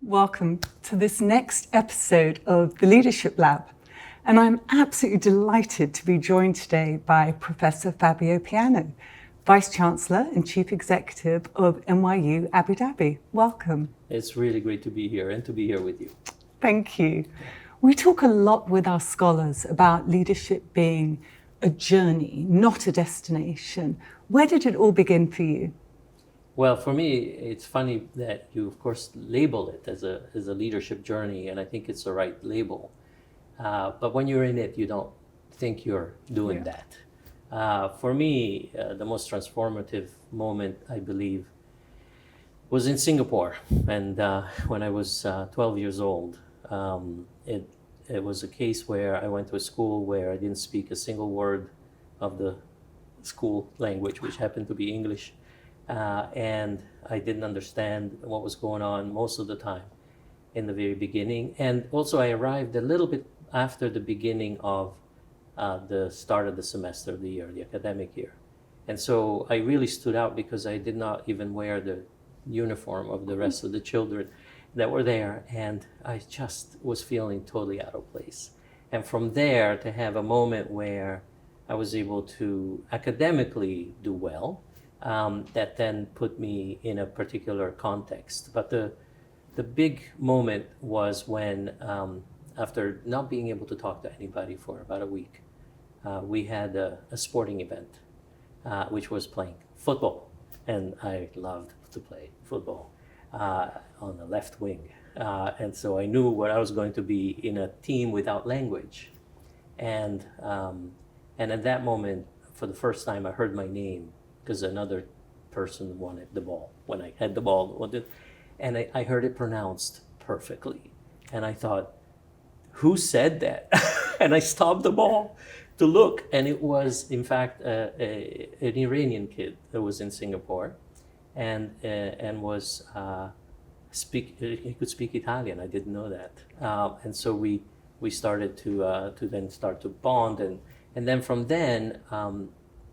Welcome to this next episode of the Leadership Lab. And I'm absolutely delighted to be joined today by Professor Fabio Piano, Vice Chancellor and Chief Executive of NYU Abu Dhabi. Welcome. It's really great to be here and to be here with you. Thank you. We talk a lot with our scholars about leadership being a journey, not a destination. Where did it all begin for you? Well, for me, it's funny that you, of course, label it as a leadership journey, and I think it's the right label. But when you're in it, you don't think you're doing that. For me, the most transformative moment, I believe, was in Singapore. And when I was 12 years old, it was a case where I went to a school where I didn't speak a single word of the school language, which happened to be English. And I didn't understand what was going on most of the time in the very beginning. And also I arrived a little bit after the beginning of the start of the semester of the year, the academic year. And so I really stood out because I did not even wear the uniform of the rest of the children that were there. And I just was feeling totally out of place. And from there to have a moment where I was able to academically do well, that then put me in a particular context. But the big moment was when, after not being able to talk to anybody for about a week, we had a sporting event, which was playing football. And I loved to play football on the left wing. And so I knew what I was going to be in a team without language. And at that moment, for the first time, I heard my name, because another person wanted the ball when I had the ball. And I heard it pronounced perfectly. And I thought, who said that? And I stopped the ball to look. And it was, in fact, an Iranian kid that was in Singapore and was he could speak Italian. I didn't know that. And so we started to then start to bond. And then from then,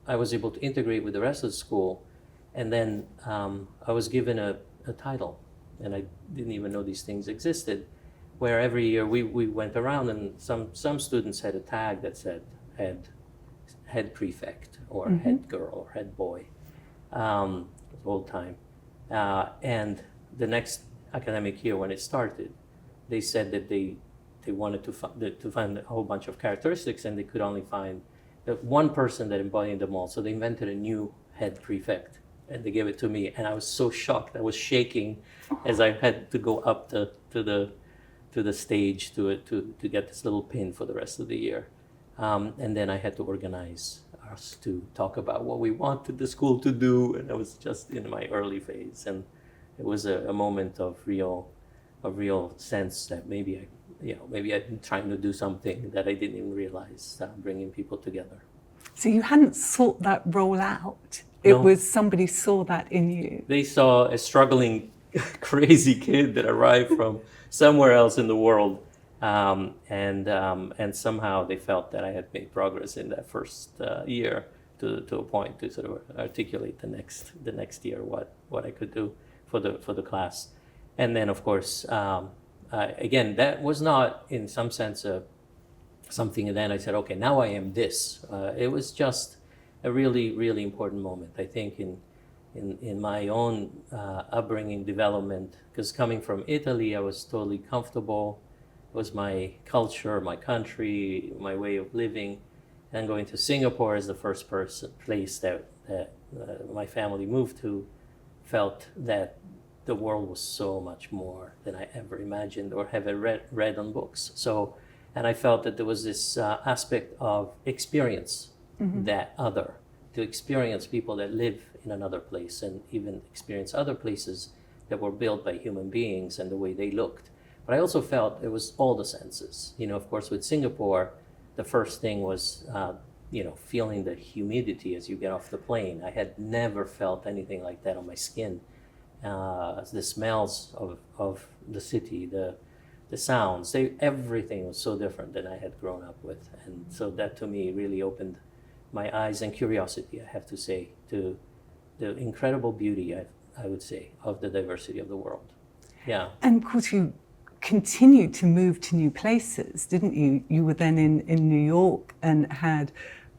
I was able to integrate with the rest of the school, and then I was given a title, and I didn't even know these things existed, where every year we went around and some students had a tag that said head prefect or head girl or head boy, old time. And the next academic year when it started, they said that they wanted to find a whole bunch of characteristics, and they could only find one person that embodied them all. So they invented a new head prefect, and they gave it to me. And I was so shocked. I was shaking as I had to go up to the stage to get this little pin for the rest of the year. And then I had to organize us to talk about what we wanted the school to do. And I was just in my early phase. And it was a moment of real sense that maybe I've been trying to do something that I didn't even realize, bringing people together. So you hadn't sought that role out. It was somebody saw that in you. They saw a struggling, crazy kid that arrived from somewhere else in the world. And somehow they felt that I had made progress in that first year to a point to sort of articulate the next year what I could do for the class. And then, of course, again, that was not, in some sense, something. And then I said, okay, now I am this. It was just a really, really important moment, I think, in my own upbringing, development. Because coming from Italy, I was totally comfortable. It was my culture, my country, my way of living. And going to Singapore as the first place that my family moved to, felt that the world was so much more than I ever imagined or have read on books. So, and I felt that there was this aspect of experience that other, to experience people that live in another place and even experience other places that were built by human beings and the way they looked. But I also felt it was all the senses. Of course, with Singapore, the first thing was, feeling the humidity as you get off the plane. I had never felt anything like that on my skin. The smells of the city, the sounds, everything was so different than I had grown up with. And so that to me really opened my eyes and curiosity, I have to say, to the incredible beauty, I would say, of the diversity of the world. Yeah. And of course, you continued to move to new places, didn't you? You were then in New York and had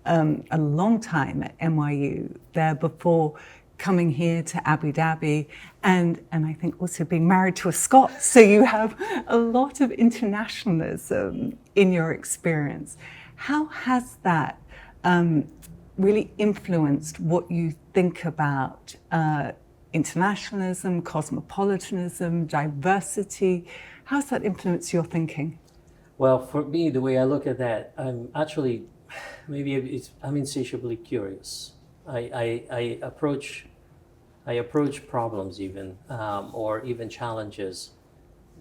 a long time at NYU there before coming here to Abu Dhabi, and I think also being married to a Scot. So you have a lot of internationalism in your experience. How has that really influenced what you think about internationalism, cosmopolitanism, diversity? How's that influenced your thinking? Well, for me, the way I look at that, I'm actually, I'm insatiably curious. I approach problems even, or even challenges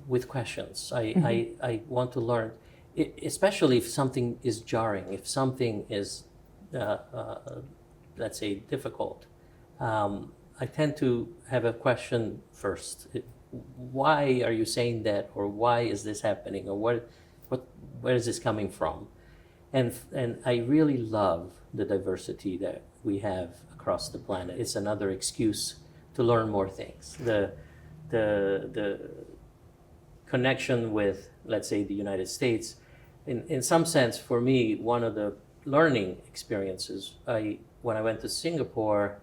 with questions. I want to learn, especially if something is jarring, if something is, let's say, difficult. I tend to have a question first. Why are you saying that, or why is this happening, or where is this coming from? And I really love the diversity that we have across the planet. It's another excuse to learn more things. The connection with, let's say, the United States, in some sense, for me, one of the learning experiences, when I went to Singapore,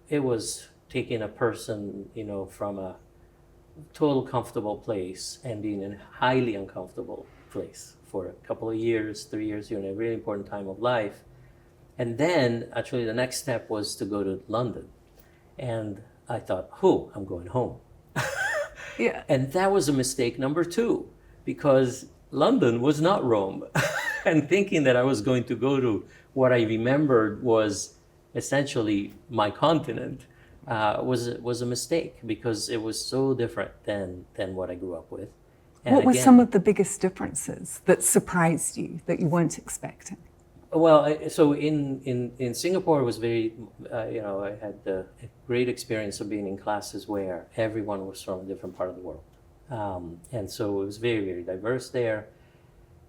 it was taking a person, from a total comfortable place and being in a highly uncomfortable place for a couple of years, 3 years, during a really important time of life. And then actually the next step was to go to London. And I thought, I'm going home. Yeah. And that was a mistake number 2, because London was not Rome. And thinking that I was going to go to what I remembered was essentially my continent was a mistake, because it was so different than what I grew up with. And what were some of the biggest differences that surprised you, that you weren't expecting? Well, so in Singapore, it was very, I had a great experience of being in classes where everyone was from a different part of the world. And so it was very, very diverse there.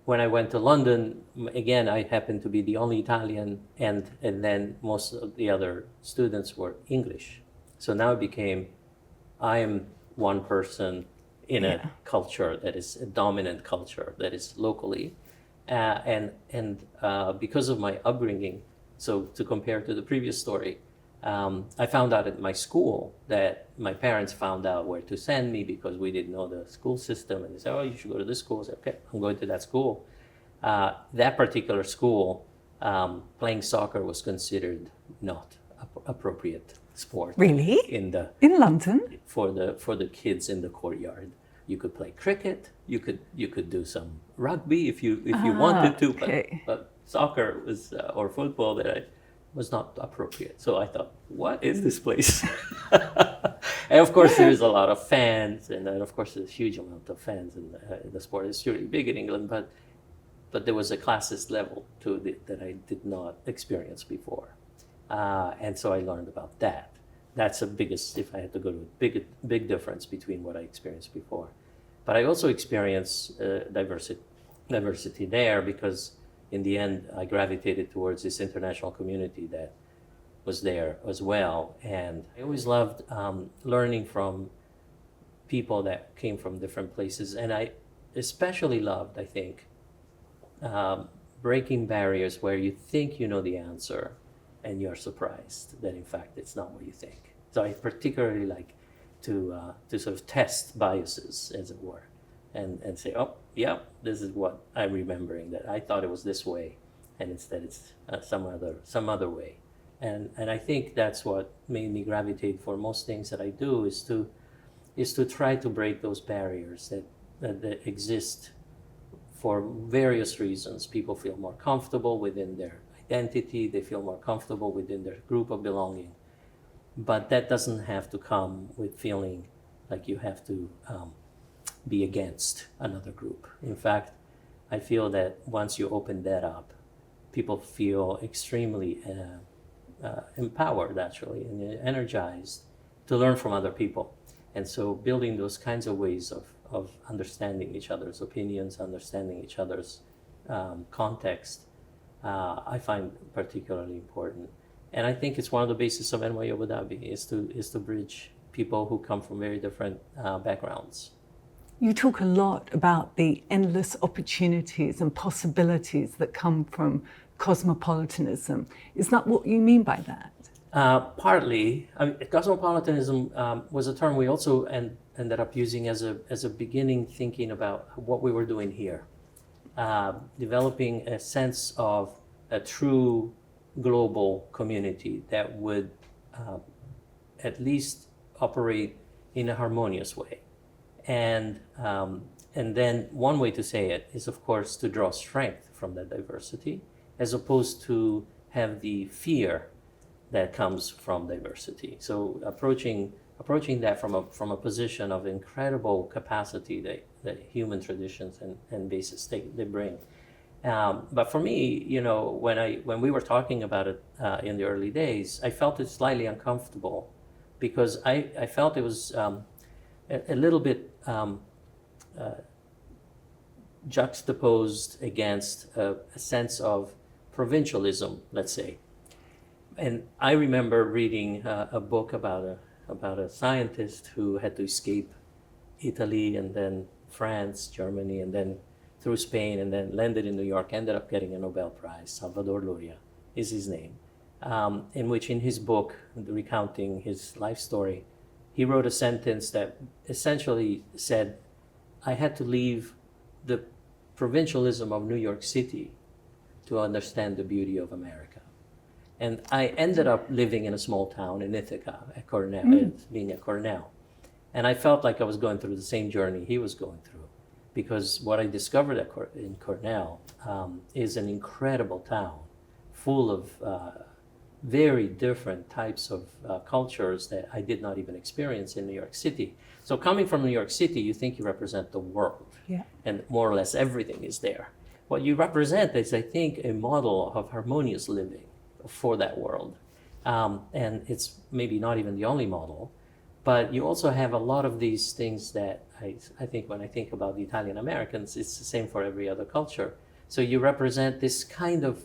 When I went to London, again, I happened to be the only Italian, and then most of the other students were English. So now it became, I am one person in a culture that is a dominant culture that is locally. And because of my upbringing, so to compare to the previous story, I found out at my school that my parents found out where to send me because we didn't know the school system. And they said, you should go to this school. I said, okay, I'm going to that school. That particular school, playing soccer was considered not appropriate sport. Really? In London? For the kids in the courtyard. You could play cricket. You could do some rugby if you wanted to, okay. but soccer was or football was not appropriate. So I thought, what is this place? And of course, there is a lot of fans, and of course, there's a huge amount of fans in the sport. It's really big in England, but there was a classist level to it that I did not experience before, and so I learned about that. That's the biggest, if I had to go to a big difference between what I experienced before. But I also experienced diversity there, because in the end, I gravitated towards this international community that was there as well. And I always loved learning from people that came from different places. And I especially loved, I think, breaking barriers where you think you know the answer and you're surprised that in fact it's not what you think. So I particularly like to sort of test biases, as it were, and say, this is what I'm remembering, that I thought it was this way, and instead it's some other way. And I think that's what made me gravitate for most things that I do, is to try to break those barriers that exist for various reasons. People feel more comfortable within their identity, they feel more comfortable within their group of belonging. But that doesn't have to come with feeling like you have to be against another group. In fact, I feel that once you open that up, people feel extremely empowered, actually, and energized to learn from other people. And so building those kinds of ways of understanding each other's opinions, understanding each other's context, I find particularly important. And I think it's one of the bases of NYU Abu Dhabi is to bridge people who come from very different backgrounds. You talk a lot about the endless opportunities and possibilities that come from cosmopolitanism. Is that what you mean by that? Partly. I mean, cosmopolitanism was a term we also ended up using as a beginning, thinking about what we were doing here, developing a sense of a true global community that would at least operate in a harmonious way. And then one way to say it is, of course, to draw strength from that diversity, as opposed to have the fear that comes from diversity. So approaching that from a position of incredible capacity that human traditions and bases they bring. But for me, you know, when we were talking about it in the early days, I felt it slightly uncomfortable, because I felt it was a little bit juxtaposed against a sense of provincialism, let's say. And I remember reading a book about a scientist who had to escape Italy and then France, Germany, and then through Spain, and then landed in New York, ended up getting a Nobel Prize. Salvador Luria is his name, in which in his book, recounting his life story, he wrote a sentence that essentially said, I had to leave the provincialism of New York City to understand the beauty of America. And I ended up living in a small town in Ithaca, at Cornell, being at Cornell. And I felt like I was going through the same journey he was going through, because what I discovered in Cornell is an incredible town full of very different types of cultures that I did not even experience in New York City. So coming from New York City, you think you represent the world, and more or less everything is there. What you represent is, I think, a model of harmonious living for that world. And it's maybe not even the only model, but you also have a lot of these things that I think when I think about the Italian Americans, it's the same for every other culture. So you represent this kind of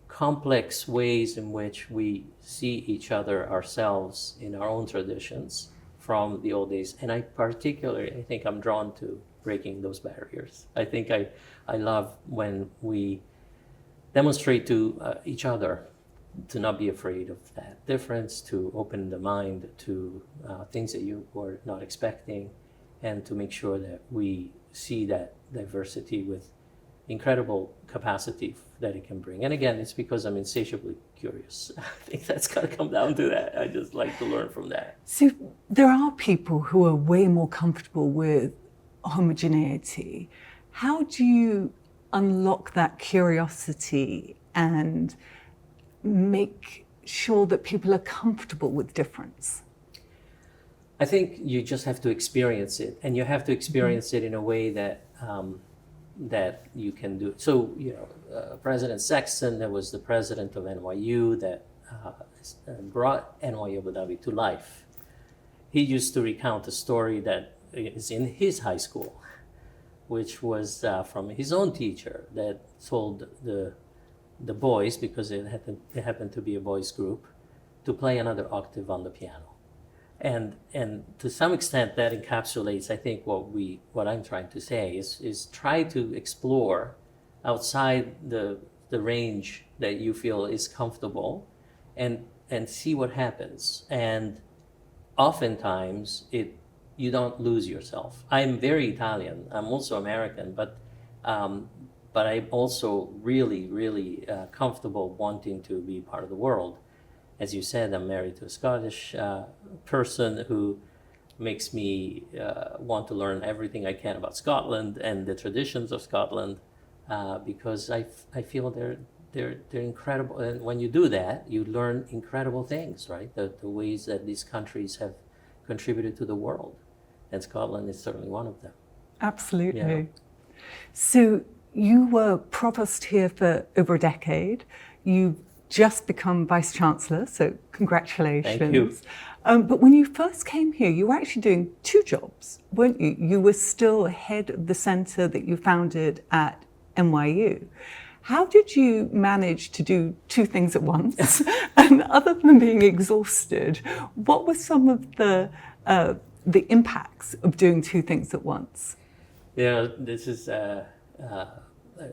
complex ways in which we see each other, ourselves, in our own traditions from the old days. And I think I'm drawn to breaking those barriers. I think I love when we demonstrate to each other to not be afraid of that difference, to open the mind to things that you were not expecting, and to make sure that we see that diversity with incredible capacity that it can bring. And again, it's because I'm insatiably curious. I think that's got to come down to that. I just like to learn from that. So there are people who are way more comfortable with homogeneity. How do you unlock that curiosity and make sure that people are comfortable with difference? I think you just have to experience it, and you have to experience it in a way that that you can do. So, you know, President Sexton, that was the president of NYU, that brought NYU Abu Dhabi to life. He used to recount a story that is in his high school, which was from his own teacher that told the boys, because it happened to be a boys group, to play another octave on the piano. And to some extent that encapsulates, I think, what I'm trying to say is try to explore outside the range that you feel is comfortable, and see what happens. And oftentimes you don't lose yourself. I'm very Italian. I'm also American, but I'm also really, really comfortable wanting to be part of the world. As you said, I'm married to a Scottish person who makes me want to learn everything I can about Scotland and the traditions of Scotland, because I feel they're incredible. And when you do that, you learn incredible things, right? The ways that these countries have contributed to the world. And Scotland is certainly one of them. Absolutely. Yeah. So you were provost here for over a decade. You've just become Vice Chancellor, so congratulations. Thank you. But when you first came here, you were actually doing two jobs, weren't you? You were still head of the centre that you founded at NYU. How did you manage to do two things at once? And other than being exhausted, what were some of the impacts of doing two things at once? Yeah, this is a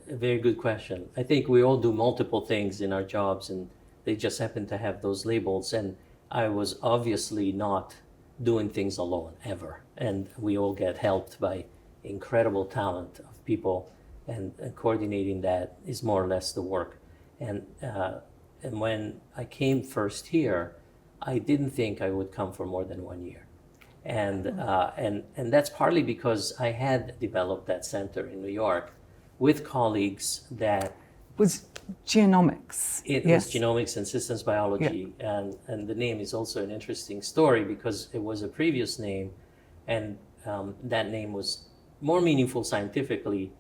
very good question. I think we all do multiple things in our jobs, and they just happen to have those labels. And I was obviously not doing things alone ever. And we all get helped by incredible talent of people, and coordinating that is more or less the work. And when I came first here, I didn't think I would come for more than 1 year. And that's partly because I had developed that center in New York with colleagues that Was genomics. it yes. was Genomics and Systems Biology, and the name is also an interesting story because it was a previous name, and that name was more meaningful scientifically,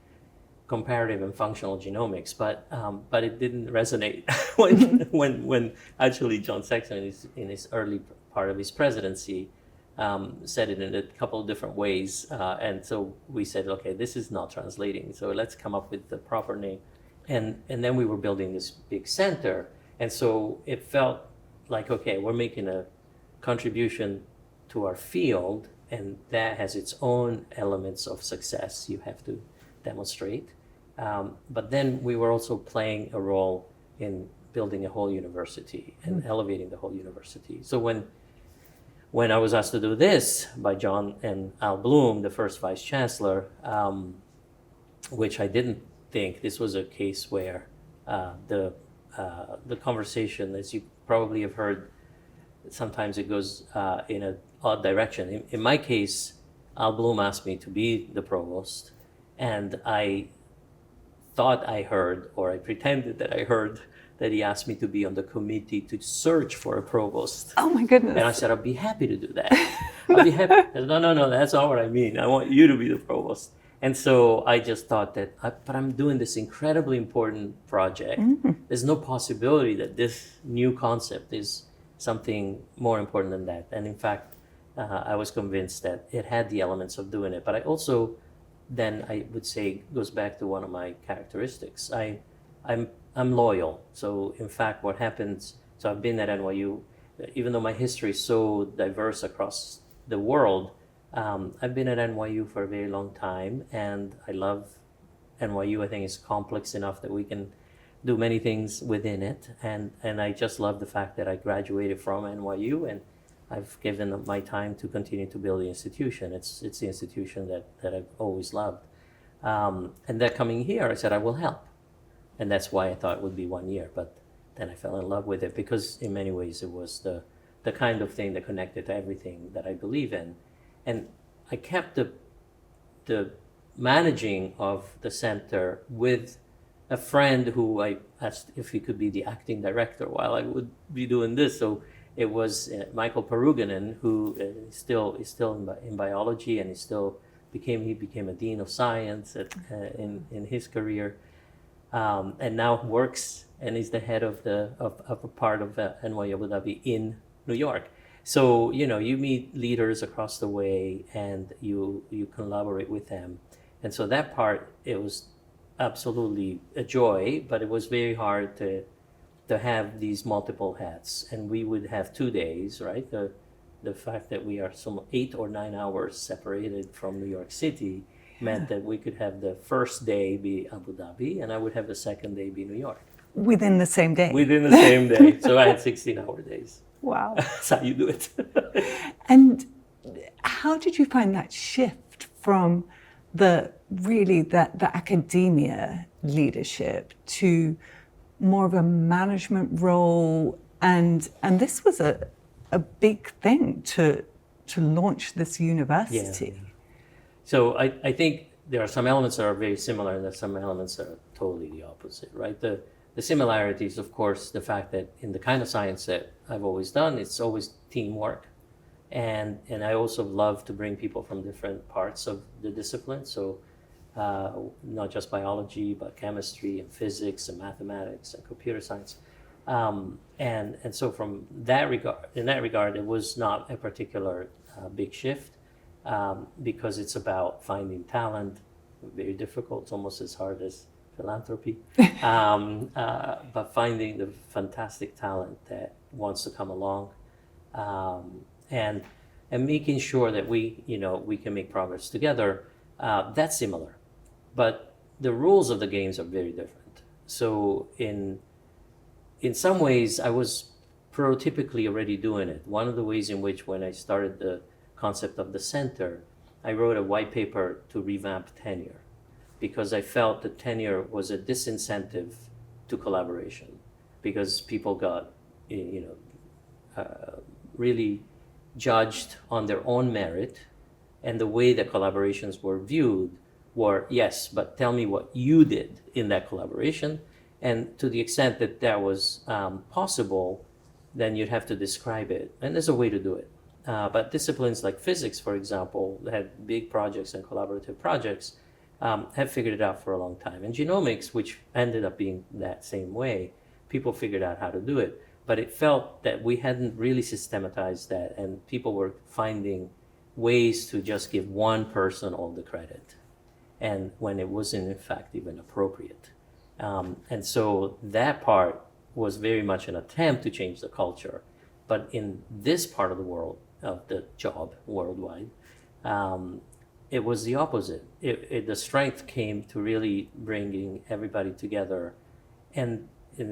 comparative and functional genomics, but it didn't resonate when actually John Sexton in his early part of his presidency said it in a couple of different ways, and so we said, okay, this is not translating, so let's come up with the proper name. And then we were building this big center, and so it felt like, okay, we're making a contribution to our field, and that has its own elements of success you have to demonstrate. But then we were also playing a role in building a whole university and elevating the whole university. So when I was asked to do this by John and Al Bloom, the first Vice Chancellor, which I didn't think this was a case where the conversation, as you probably have heard, sometimes it goes in an odd direction. In my case, Al Bloom asked me to be the provost, and I thought I heard, or I pretended that I heard, that he asked me to be on the committee to search for a provost. Oh my goodness. And I said, I'll be happy to do that. I'll be happy. I said, no, that's not what I mean. I want you to be the provost. And so I just thought that, but I'm doing this incredibly important project. There's no possibility that this new concept is something more important than that. And in fact, I was convinced that it had the elements of doing it. But I also, then I would say, goes back to one of my characteristics. I'm loyal. So in fact, what happens, so I've been at NYU, even though my history is so diverse across the world, I've been at NYU for a very long time, and I love NYU. I think it's complex enough that we can do many things within it, and I just love the fact that I graduated from NYU, and I've given my time to continue to build the institution. It's the institution that I've always loved. And that coming here, I said I will help. And that's why I thought it would be 1 year, but then I fell in love with it because in many ways it was the kind of thing that connected to everything that I believe in. And I kept the managing of the center with a friend who I asked if he could be the acting director while I would be doing this. So it was Michael Peruganen, who is still in biology, and he became a dean of science in his career. And now works and is the head of a part of NYU Abu Dhabi in New York. So, you meet leaders across the way and you collaborate with them. And so that part, it was absolutely a joy, but it was very hard to have these multiple hats. And we would have 2 days, right? The fact that we are some 8 or 9 hours separated from New York City meant that we could have the first day be Abu Dhabi, and I would have the second day be New York. Within the same day? Within the same day. So I had 16-hour days. Wow. That's how you do it. And how did you find that shift from the academia leadership to more of a management role? And this was a big thing to launch this university. Yeah. So I think there are some elements that are very similar, and there are some elements that are totally the opposite, right? The similarities, of course, the fact that in the kind of science that I've always done, it's always teamwork. And I also love to bring people from different parts of the discipline. So not just biology, but chemistry and physics and mathematics and computer science. And so from that regard, it was not a particular big shift. Because it's about finding talent, very difficult. It's almost as hard as philanthropy, but finding the fantastic talent that wants to come along, and making sure that we can make progress together. That's similar, but the rules of the games are very different. So in some ways, I was prototypically already doing it. One of the ways in which, when I started the concept of the center, I wrote a white paper to revamp tenure, because I felt that tenure was a disincentive to collaboration, because people got really judged on their own merit, and the way that collaborations were viewed were, yes, but tell me what you did in that collaboration. And to the extent that that was possible, then you'd have to describe it. And there's a way to do it. But disciplines like physics, for example, that had big projects and collaborative projects, have figured it out for a long time. And genomics, which ended up being that same way, people figured out how to do it. But it felt that we hadn't really systematized that, and people were finding ways to just give one person all the credit, and when it wasn't in fact even appropriate. And so that part was very much an attempt to change the culture. But in this part of the world, of the job worldwide, it was the opposite. The strength came to really bringing everybody together. And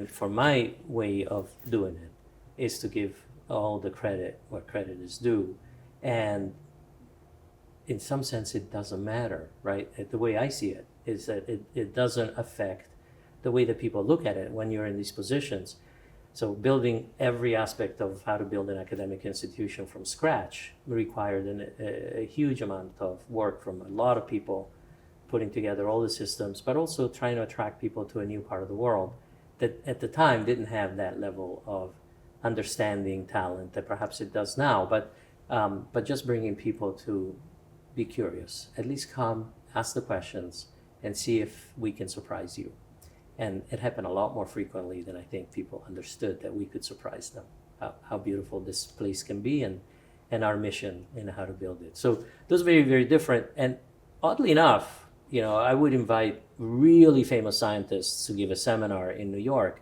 for my way of doing it is to give all the credit where credit is due. And in some sense, it doesn't matter, right? The way I see it is that it doesn't affect the way that people look at it when you're in these positions. So building every aspect of how to build an academic institution from scratch required a huge amount of work from a lot of people, putting together all the systems, but also trying to attract people to a new part of the world that at the time didn't have that level of understanding, talent that perhaps it does now. But just bringing people to be curious, at least come, ask the questions, and see if we can surprise you. And it happened a lot more frequently than I think people understood that we could surprise them, how beautiful this place can be, and our mission and how to build it. So those are very, very different. And oddly enough, I would invite really famous scientists to give a seminar in New York.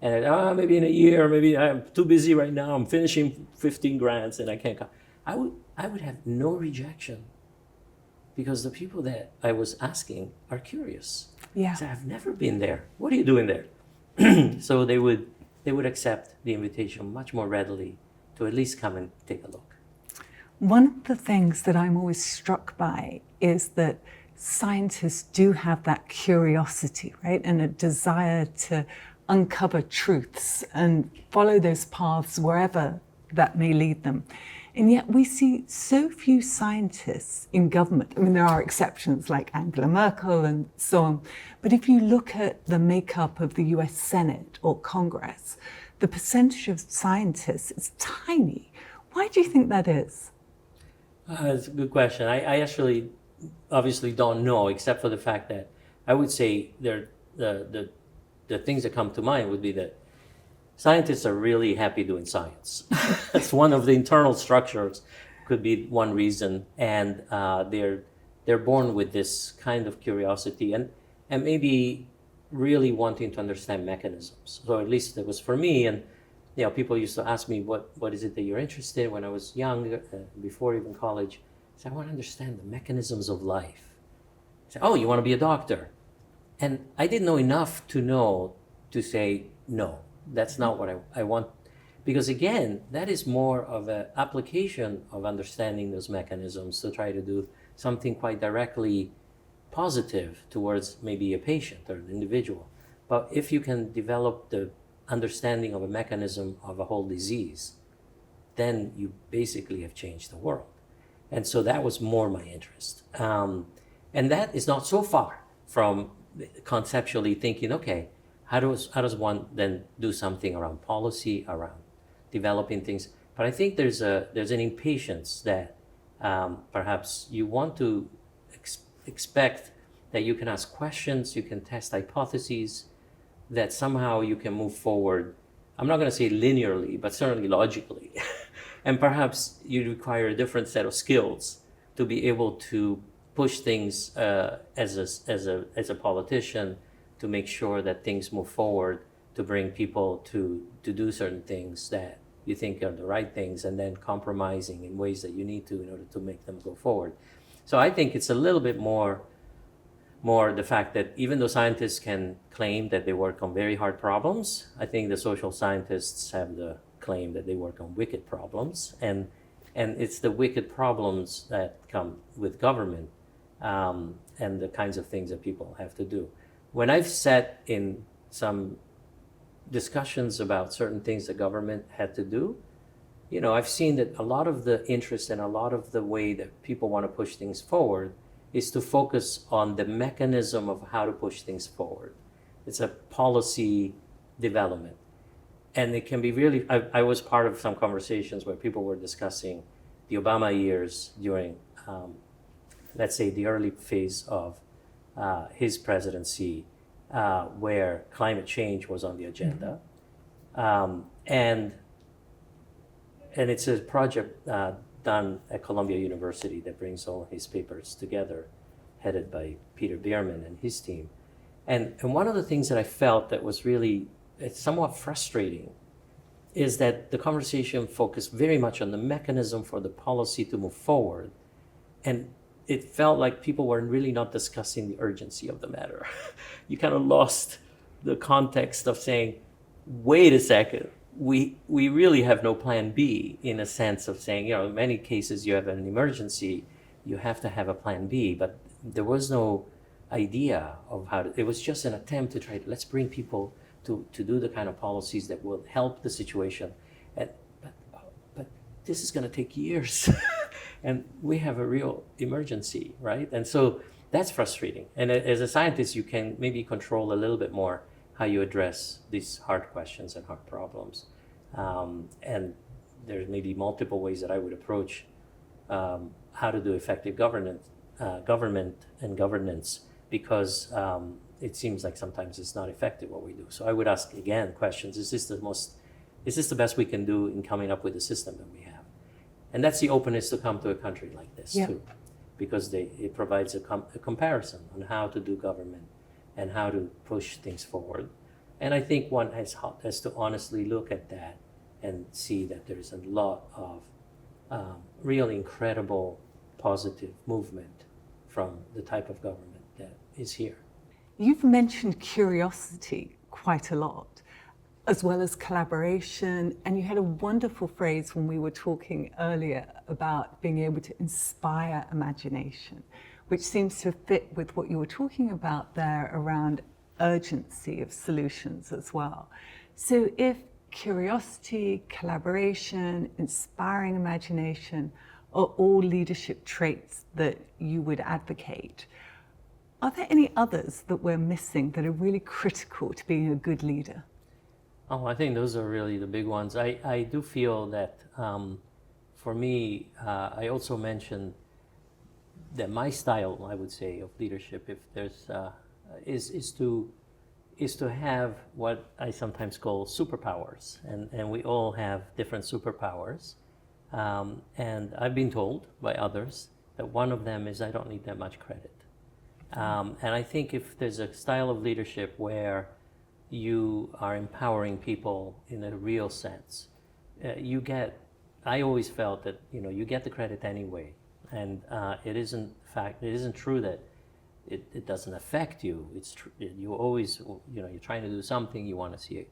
And maybe in a year, maybe I'm too busy right now, I'm finishing 15 grants and I can't come. I would have no rejection, because the people that I was asking are curious. Yeah. So I've never been there. What are you doing there? So they would accept the invitation much more readily to at least come and take a look. One of the things that I'm always struck by is that scientists do have that curiosity, right? And a desire to uncover truths and follow those paths wherever that may lead them. And yet we see so few scientists in government. I mean, there are exceptions like Angela Merkel and so on. But if you look at the makeup of the US Senate or Congress, the percentage of scientists is tiny. Why do you think that is? That's a good question. I actually obviously don't know, except for the fact that I would say the things that come to mind would be that scientists are really happy doing science. That's one of the internal structures, could be one reason. And they're born with this kind of curiosity and maybe really wanting to understand mechanisms. So at least it was for me. And people used to ask me, what is it that you're interested in? When I was young, before even college, I said, I want to understand the mechanisms of life. I said, oh, you want to be a doctor? And I didn't know enough to know to say, no, that's not what I want. Because again, that is more of an application of understanding those mechanisms to try to do something quite directly positive towards maybe a patient or an individual. But if you can develop the understanding of a mechanism of a whole disease, then you basically have changed the world. And so that was more my interest. And that is not so far from conceptually thinking, okay, how does one then do something around policy, around developing things? But I think there's an impatience that perhaps you want to expect that you can ask questions, you can test hypotheses, that somehow you can move forward. I'm not going to say linearly, but certainly logically. And perhaps you require a different set of skills to be able to push things as a politician, to make sure that things move forward, to bring people to do certain things that you think are the right things, and then compromising in ways that you need to in order to make them go forward. So I think it's a little bit more the fact that even though scientists can claim that they work on very hard problems, I think the social scientists have the claim that they work on wicked problems, and it's the wicked problems that come with government, and the kinds of things that people have to do. When I've sat in some discussions about certain things the government had to do, I've seen that a lot of the interest and a lot of the way that people want to push things forward is to focus on the mechanism of how to push things forward. It's a policy development. And it can be really, I was part of some conversations where people were discussing the Obama years during, let's say, the early phase of his presidency, where climate change was on the agenda. And it's a project done at Columbia University that brings all his papers together, headed by Peter Bierman and his team. And one of the things that I felt that was really somewhat frustrating is that the conversation focused very much on the mechanism for the policy to move forward. And it felt like people were really not discussing the urgency of the matter. You kind of lost the context of saying, wait a second, we really have no plan B, in a sense of saying, in many cases you have an emergency, you have to have a plan B, but there was no idea of how to, it was just an attempt to try to, let's bring people to do the kind of policies that will help the situation. But this is going to take years. And we have a real emergency, right? And so that's frustrating. And as a scientist, you can maybe control a little bit more how you address these hard questions and hard problems. And there's maybe multiple ways that I would approach how to do effective government and governance, because it seems like sometimes it's not effective what we do. So I would ask again questions: is this the best we can do in coming up with the system that we have? And that's the openness to come to a country like this too, because it provides a comparison on how to do government and how to push things forward. And I think one has to honestly look at that and see that there's a lot of really incredible positive movement from the type of government that is here. You've mentioned curiosity quite a lot, as well as collaboration, and you had a wonderful phrase when we were talking earlier about being able to inspire imagination, which seems to fit with what you were talking about there around urgency of solutions as well. So if curiosity, collaboration, inspiring imagination are all leadership traits that you would advocate, are there any others that we're missing that are really critical to being a good leader? Oh, I think those are really the big ones. I do feel that for me, I also mentioned that my style, I would say, of leadership, if there's is to have what I sometimes call superpowers, and we all have different superpowers. And I've been told by others that one of them is I don't need that much credit. And I think if there's a style of leadership where you are empowering people in a real sense, I always felt that you get the credit anyway, and it isn't true that it doesn't affect you. It's true, you always, you're trying to do something, you want to see it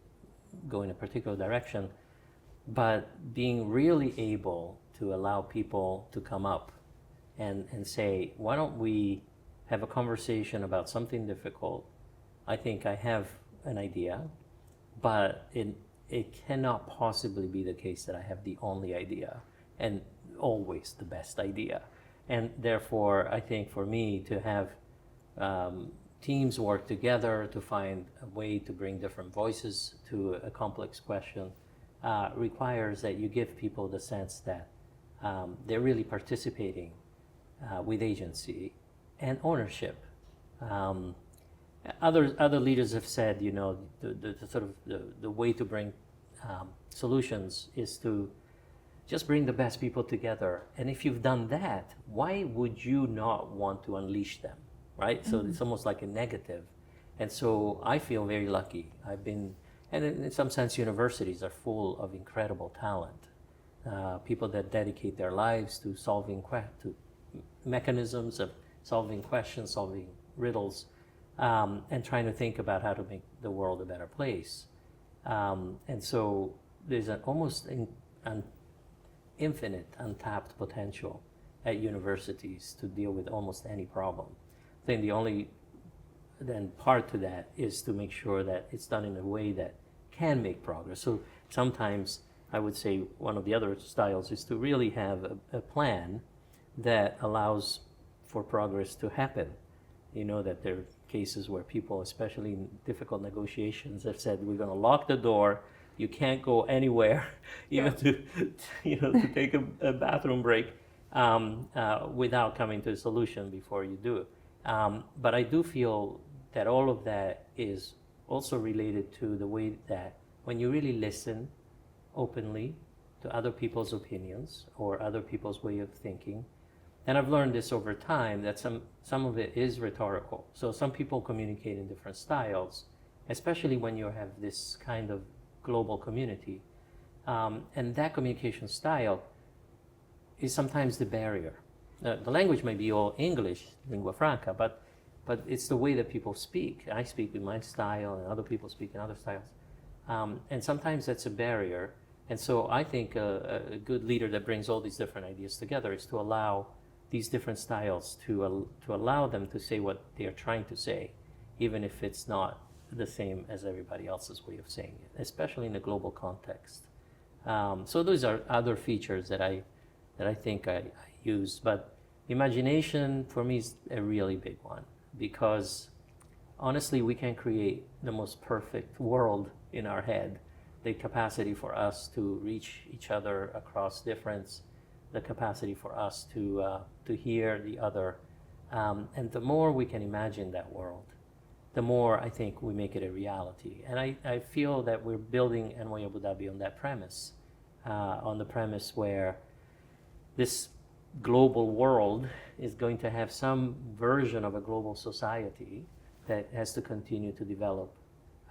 go in a particular direction, but being really able to allow people to come up and say, why don't we have a conversation about something difficult? I think I have an idea, but it cannot possibly be the case that I have the only idea and always the best idea. And therefore, I think for me to have teams work together to find a way to bring different voices to a complex question requires that you give people the sense that they're really participating with agency and ownership. Other leaders have said, the sort of the way to bring solutions is to just bring the best people together. And if you've done that, why would you not want to unleash them, right? Mm-hmm. So it's almost like a negative. And so I feel very lucky. And in some sense, universities are full of incredible talent. People that dedicate their lives to solving to mechanisms of solving questions, solving riddles, and trying to think about how to make the world a better place. And so there's an almost an infinite untapped potential at universities to deal with almost any problem. I think the only then part to that is to make sure that it's done in a way that can make progress. So sometimes I would say one of the other styles is to really have a plan that allows for progress to happen. You know that there are cases where people, especially in difficult negotiations, have said, we're going to lock the door, you can't go anywhere, even to take a bathroom break without coming to a solution before you do it. But I do feel that all of that is also related to the way that when you really listen openly to other people's opinions or other people's way of thinking, and I've learned this over time that some of it is rhetorical. So some people communicate in different styles, especially when you have this kind of global community. And that communication style is sometimes the barrier. The language may be all English, lingua franca, but it's the way that people speak. I speak in my style and other people speak in other styles. And sometimes that's a barrier. And so I think a good leader that brings all these different ideas together is to allow these different styles to allow them to say what they are trying to say, even if it's not the same as everybody else's way of saying it, especially in a global context. So those are other features that I think I use. But imagination for me is a really big one, because honestly, we can create the most perfect world in our head. The capacity for us to reach each other across difference, the capacity for us to hear the other. And the more we can imagine that world, the more I think we make it a reality. And I feel that we're building NYU Abu Dhabi on that premise, on the premise where this global world is going to have some version of a global society that has to continue to develop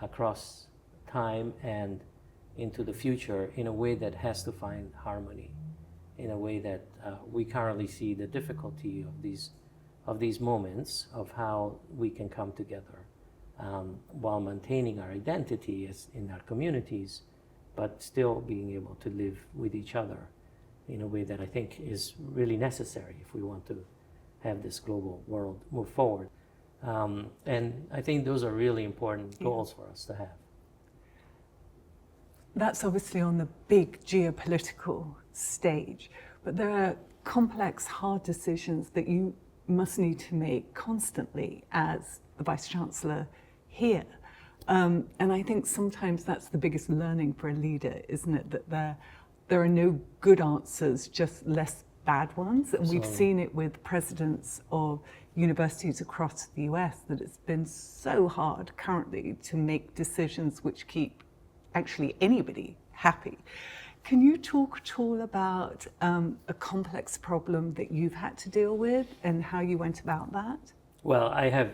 across time and into the future in a way that has to find harmony, in a way that we currently see the difficulty of these moments of how we can come together while maintaining our identity as in our communities, but still being able to live with each other in a way that I think is really necessary if we want to have this global world move forward. And I think those are really important goals for us to have. That's obviously on the big geopolitical stage, but there are complex, hard decisions that you must need to make constantly as the Vice Chancellor here. And I think sometimes that's the biggest learning for a leader, isn't it? That there are no good answers, just less bad ones. And we've seen it with presidents of universities across the US, that it's been so hard currently to make decisions which keep actually anybody happy. Can you talk at all about a complex problem that you've had to deal with and how you went about that? Well, I have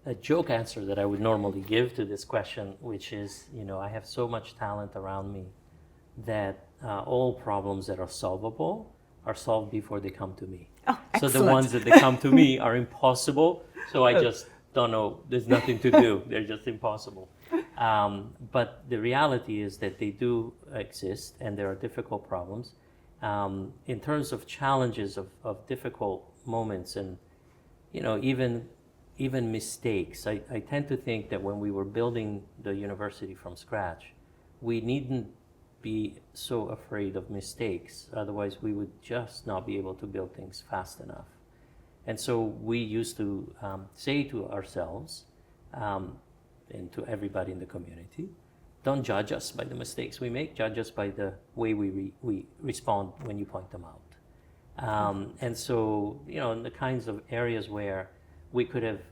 a joke answer that I would normally give to this question, which is, I have so much talent around me that all problems that are solvable are solved before they come to me. Oh, so excellent. the ones that they come to me are impossible, so I just don't know, there's nothing to do, they're just impossible. But the reality is that they do exist and there are difficult problems. In terms of challenges of difficult moments and even mistakes, I tend to think that when we were building the university from scratch, we needn't be so afraid of mistakes. Otherwise, we would just not be able to build things fast enough. And so we used to say to ourselves and to everybody in the community, don't judge us by the mistakes we make, judge us by the way we respond when you point them out. And so, in the kinds of areas where we could have,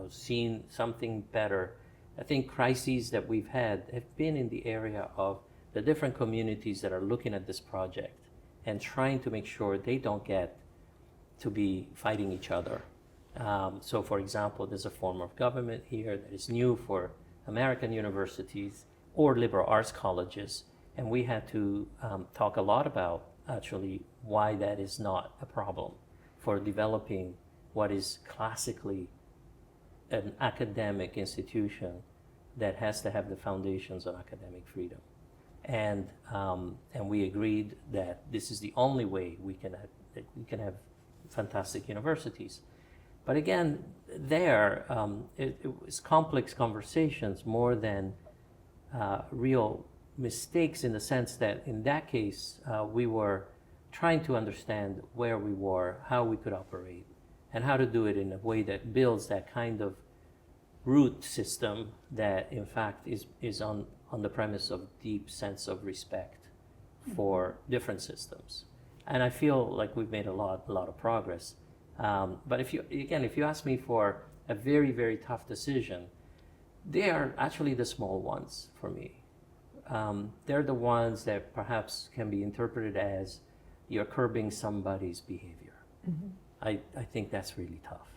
seen something better, I think crises that we've had have been in the area of the different communities that are looking at this project and trying to make sure they don't get to be fighting each other So for example, there's a form of government here that is new for American universities or liberal arts colleges. And we had to talk a lot about actually why that is not a problem for developing what is classically an academic institution that has to have the foundations on academic freedom. And we agreed that this is the only way we can have fantastic universities. But again, it was complex conversations more than real mistakes, in the sense that in that case, we were trying to understand where we were, how we could operate, and how to do it in a way that builds that kind of root system that in fact is on the premise of deep sense of respect for different systems. And I feel like we've made a lot of progress. But if you ask me for a very, very tough decision, they are actually the small ones for me. They're the ones that perhaps can be interpreted as you're curbing somebody's behavior. Mm-hmm. I think that's really tough,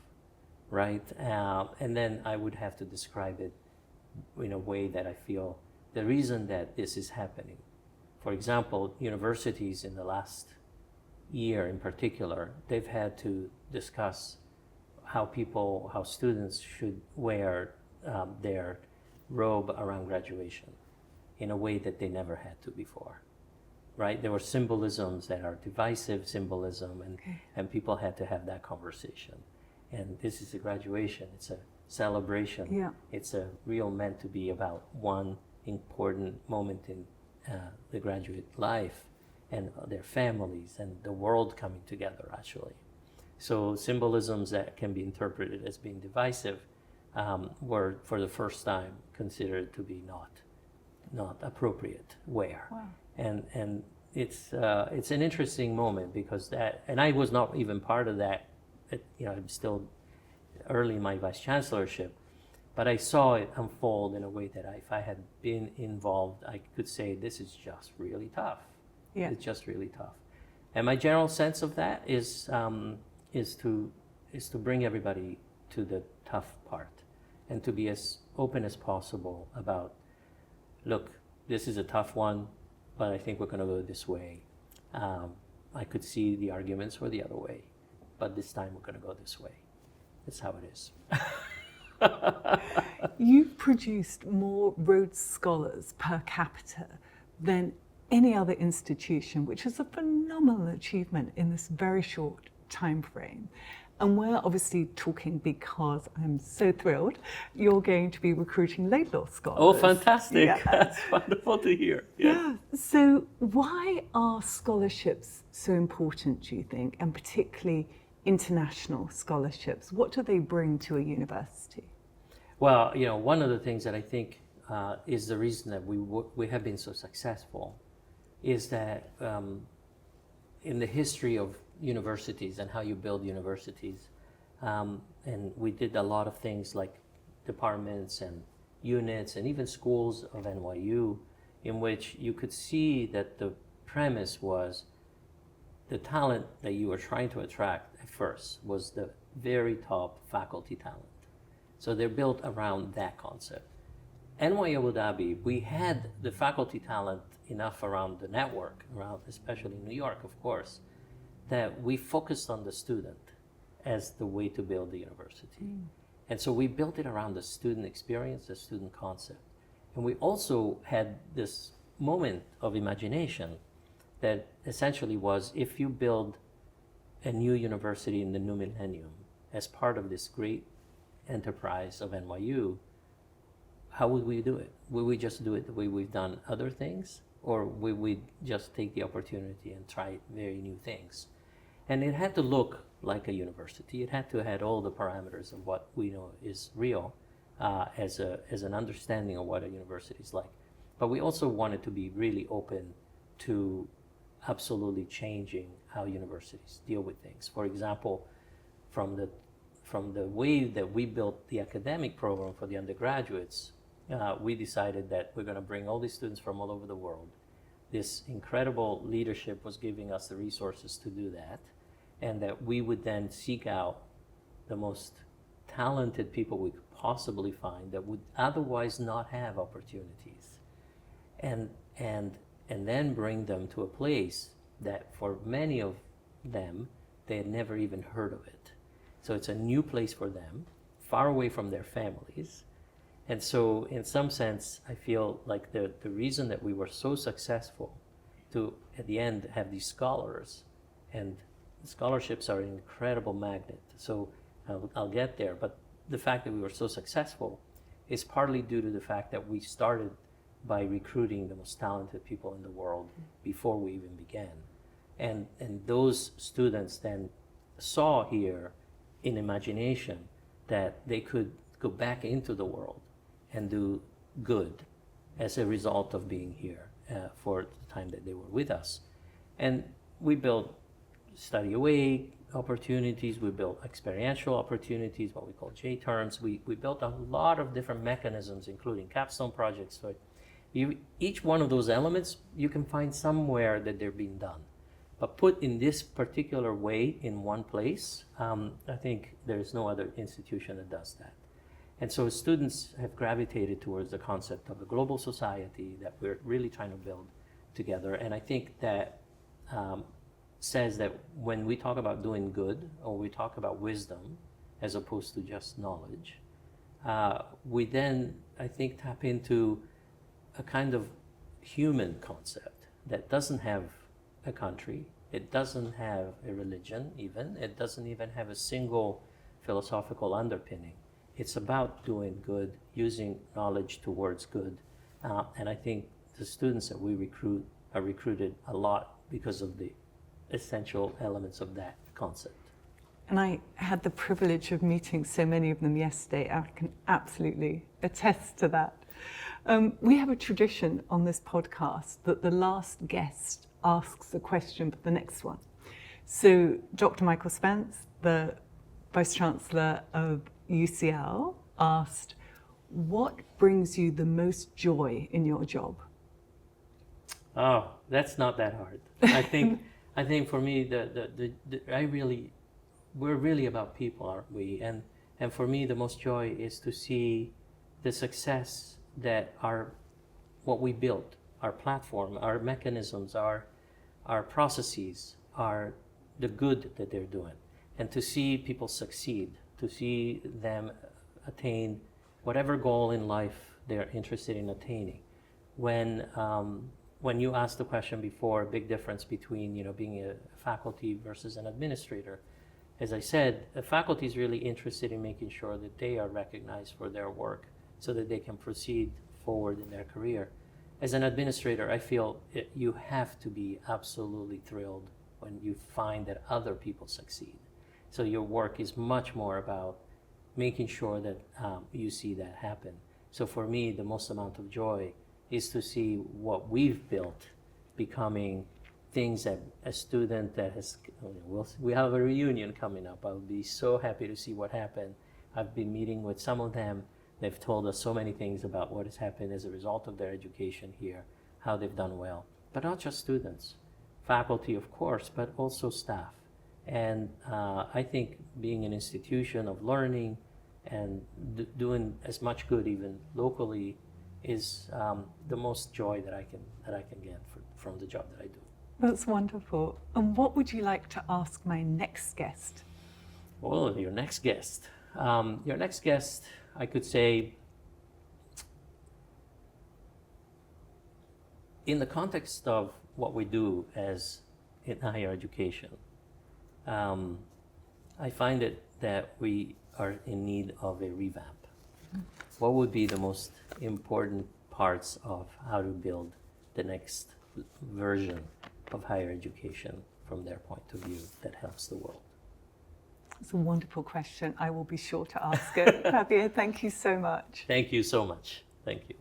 right? And then I would have to describe it in a way that I feel the reason that this is happening. For example, universities in the last year in particular, they've had to discuss how students should wear their robe around graduation in a way that they never had to before, right? There were symbolisms that are divisive symbolism, and people had to have that conversation. And this is a graduation, it's a celebration. Yeah. It's a real meant to be about one important moment in the graduate life and their families and the world coming together, actually. So symbolisms that can be interpreted as being divisive were for the first time considered to be not appropriate wear. Wow. And it's an interesting moment because and I was not even part of that. I'm still early in my vice chancellorship, but I saw it unfold in a way that if I had been involved, I could say this is just really tough. Yeah. It's just really tough. And my general sense of that is to bring everybody to the tough part and to be as open as possible about, look, this is a tough one, but I think we're going to go this way. I could see the arguments for the other way, but this time we're going to go this way. That's how it is. You've produced more Rhodes Scholars per capita than any other institution, which is a phenomenal achievement in this very short time frame. And we're obviously talking because I'm so thrilled you're going to be recruiting Laidlaw Scholars. Oh, fantastic. Yeah. That's wonderful to hear. Yeah. So why are scholarships so important, do you think, and particularly international scholarships? What do they bring to a university? Well, one of the things that I think is the reason that we have been so successful is that in the history of universities and how you build universities, and we did a lot of things like departments and units and even schools of NYU, in which you could see that the premise was the talent that you were trying to attract at first was the very top faculty talent. So they're built around that concept. NYU Abu Dhabi, we had the faculty talent enough around the network, around especially New York, of course, that we focused on the student as the way to build the university. Mm. And so we built it around the student experience, the student concept. And we also had this moment of imagination that essentially was, if you build a new university in the new millennium as part of this great enterprise of NYU, how would we do it? Would we just do it the way we've done other things? Or would we just take the opportunity and try very new things? And it had to look like a university. It had to have all the parameters of what we know is real as an understanding of what a university is like. But we also wanted to be really open to absolutely changing how universities deal with things. For example, from the way that we built the academic program for the undergraduates, we decided that we're going to bring all these students from all over the world. This incredible leadership was giving us the resources to do that, and that we would then seek out the most talented people we could possibly find that would otherwise not have opportunities, and then bring them to a place that for many of them, they had never even heard of it. So it's a new place for them, far away from their families. And so in some sense, I feel like the reason that we were so successful to, at the end, have these scholars, and scholarships are an incredible magnet. So I'll get there, but the fact that we were so successful is partly due to the fact that we started by recruiting the most talented people in the world before we even began. And those students then saw here in imagination that they could go back into the world and do good as a result of being here for the time that they were with us. And we built study away opportunities, we built experiential opportunities, what we call J-terms. We built a lot of different mechanisms, including capstone projects. So each one of those elements, you can find somewhere that they're being done. But put in this particular way in one place, I think there's no other institution that does that. And so students have gravitated towards the concept of a global society that we're really trying to build together. And I think that says that when we talk about doing good, or we talk about wisdom, as opposed to just knowledge, we then, I think, tap into a kind of human concept that doesn't have a country, it doesn't have a religion even, it doesn't even have a single philosophical underpinning. It's about doing good, using knowledge towards good. And I think the students that we recruit are recruited a lot because of the essential elements of that concept. And I had the privilege of meeting so many of them yesterday. I can absolutely attest to that. We have a tradition on this podcast that the last guest asks a question but the next one. So Dr. Michael Spence, the Vice Chancellor of UCL, asked, what brings you the most joy in your job? Oh, that's not that hard. I think for me, we're really about people, aren't we? And for me, the most joy is to see the success that what we built, our platform, our mechanisms, our processes, are the good that they're doing. And to see people succeed, to see them attain whatever goal in life they're interested in attaining. When you asked the question before, a big difference between being a faculty versus an administrator, as I said, a faculty is really interested in making sure that they are recognized for their work so that they can proceed forward in their career. As an administrator, I feel you have to be absolutely thrilled when you find that other people succeed. So your work is much more about making sure that you see that happen. So for me, the most amount of joy is to see what we've built becoming things that a student that has, we have a reunion coming up. I'll be so happy to see what happened. I've been meeting with some of them. They've told us so many things about what has happened as a result of their education here, how they've done well. But not just students, faculty, of course, but also staff. And I think being an institution of learning and doing as much good even locally is the most joy that I can get from the job that I do. That's wonderful. And what would you like to ask my next guest? Well, your next guest. Your next guest, I could say, in the context of what we do as in higher education, I find it that we are in need of a revamp. What would be the most important parts of how to build the next version of higher education from their point of view that helps the world? It's a wonderful question. I will be sure to ask it. Fabio, thank you so much. Thank you so much. Thank you.